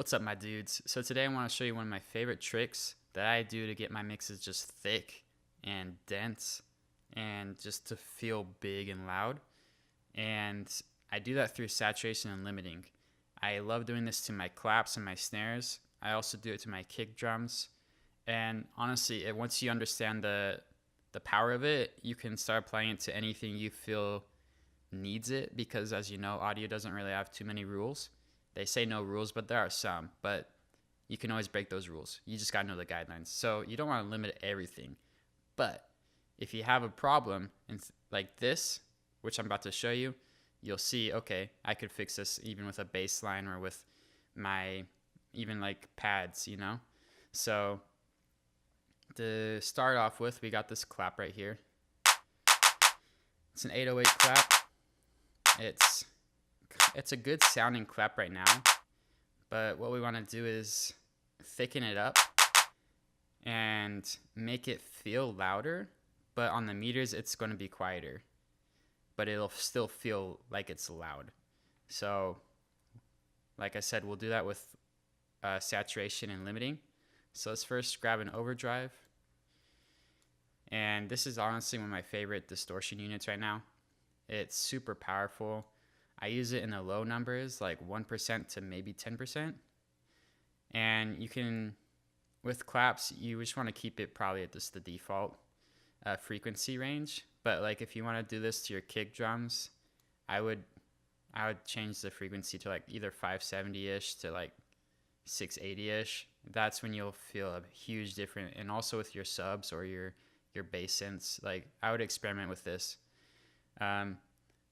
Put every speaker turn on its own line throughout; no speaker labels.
What's up, my dudes? So today I want to show you one of my favorite tricks that I do to get my mixes just thick and dense and just to feel big and loud. And I do that through saturation and limiting. I love doing this to my claps and my snares. I also do it to my kick drums. And honestly, once you understand the power of it, you can start applying it to anything you feel needs it, because as you know, audio doesn't really have too many rules. They say no rules, but there are some. But you can always break those rules. You just got to know the guidelines. So you don't want to limit everything. But if you have a problem like this, which I'm about to show you, you'll see, okay, I could fix this even with a bass line or with my even like pads, you know? So to start off with, we got this clap right here. It's an 808 clap. It's a good sounding clap right now, but what we want to do is thicken it up and make it feel louder, but on the meters it's going to be quieter, but it'll still feel like it's loud. So like I said, we'll do that with saturation and limiting. So let's first grab an overdrive, and this is honestly one of my favorite distortion units right now. It's super powerful. I use it in the low numbers, like 1% to maybe 10%. And you can, with claps, you just want to keep it probably at just the default frequency range. But like if you want to do this to your kick drums, I would change the frequency to like either 570-ish to like 680-ish. That's when you'll feel a huge difference. And also with your subs or your bass synths, like I would experiment with this.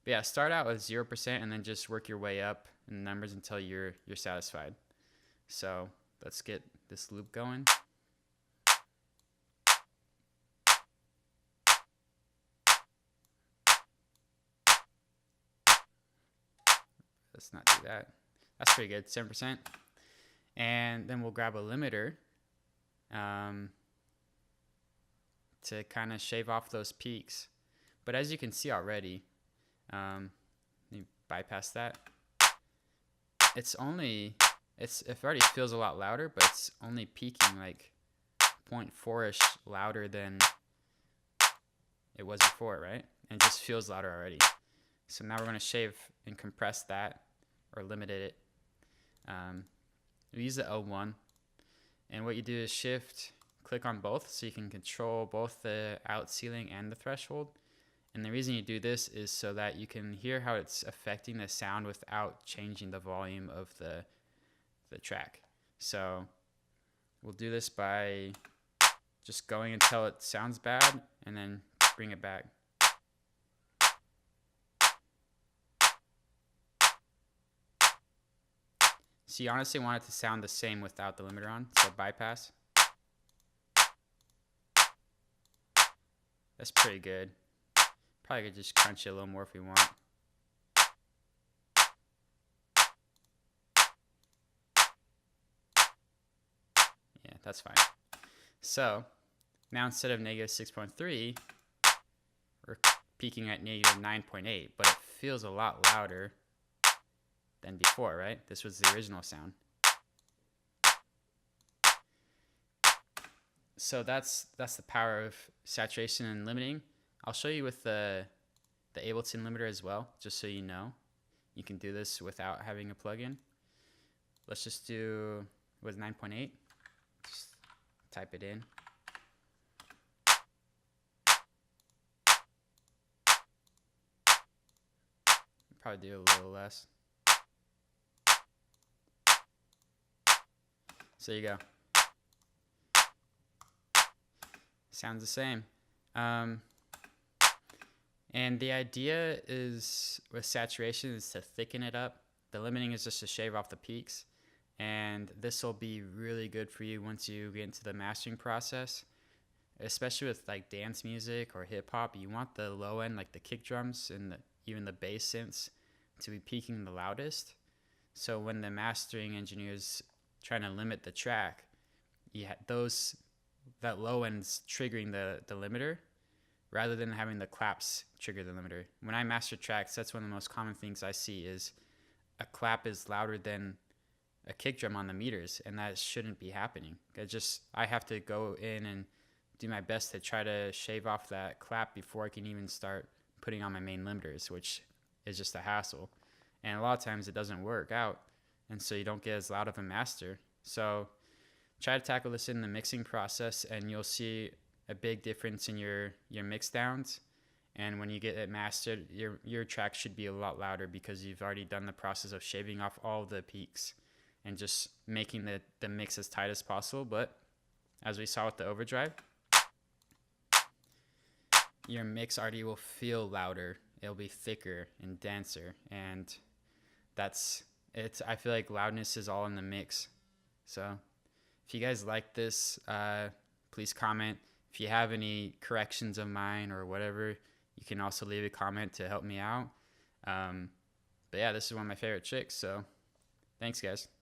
But yeah, start out with 0% and then just work your way up in the numbers until you're satisfied. So let's get this loop going. Let's not do that. That's pretty good, 7%. And then we'll grab a limiter to kind of shave off those peaks. But as you can see already, let me bypass that. It already feels a lot louder, but it's only peaking like 0.4-ish louder than it was before, right? And it just feels louder already. So now we're going to shave and compress that, or limit it. We use the L1, and what you do is shift, click on both, so you can control both the out ceiling and the threshold. And the reason you do this is so that you can hear how it's affecting the sound without changing the volume of the track. So we'll do this by just going until it sounds bad and then bring it back. So you honestly want it to sound the same without the limiter on, so bypass. That's pretty good. Probably could just crunch it a little more if we want. Yeah, that's fine. So now instead of negative 6.3, we're peaking at negative 9.8, but it feels a lot louder than before, right? This was the original sound. So that's the power of saturation and limiting. I'll show you with the Ableton limiter as well, just so you know. You can do this without having a plugin. Let's just do, what was 9.8? Just type it in. Probably do a little less. So there you go. Sounds the same. And the idea is with saturation is to thicken it up. The limiting is just to shave off the peaks. And this will be really good for you once you get into the mastering process. Especially with like dance music or hip hop, you want the low end, like the kick drums and even the bass synths, to be peaking the loudest. So when the mastering engineer's trying to limit the track, that low end's triggering the limiter, rather than having the claps trigger the limiter. When I master tracks, that's one of the most common things I see is a clap is louder than a kick drum on the meters, and that shouldn't be happening. I have to go in and do my best to try to shave off that clap before I can even start putting on my main limiters, which is just a hassle. And a lot of times it doesn't work out, and so you don't get as loud of a master. So try to tackle this in the mixing process, and you'll see a big difference in your mix downs. And when you get it mastered, your track should be a lot louder because you've already done the process of shaving off all the peaks and just making the mix as tight as possible. But as we saw with the overdrive, your mix already will feel louder. It'll be thicker and denser, and that's it. I feel like loudness is all in the mix. So if you guys like this, please comment. If you have any corrections of mine or whatever, you can also leave a comment to help me out. But yeah, this is one of my favorite tricks. So thanks, guys.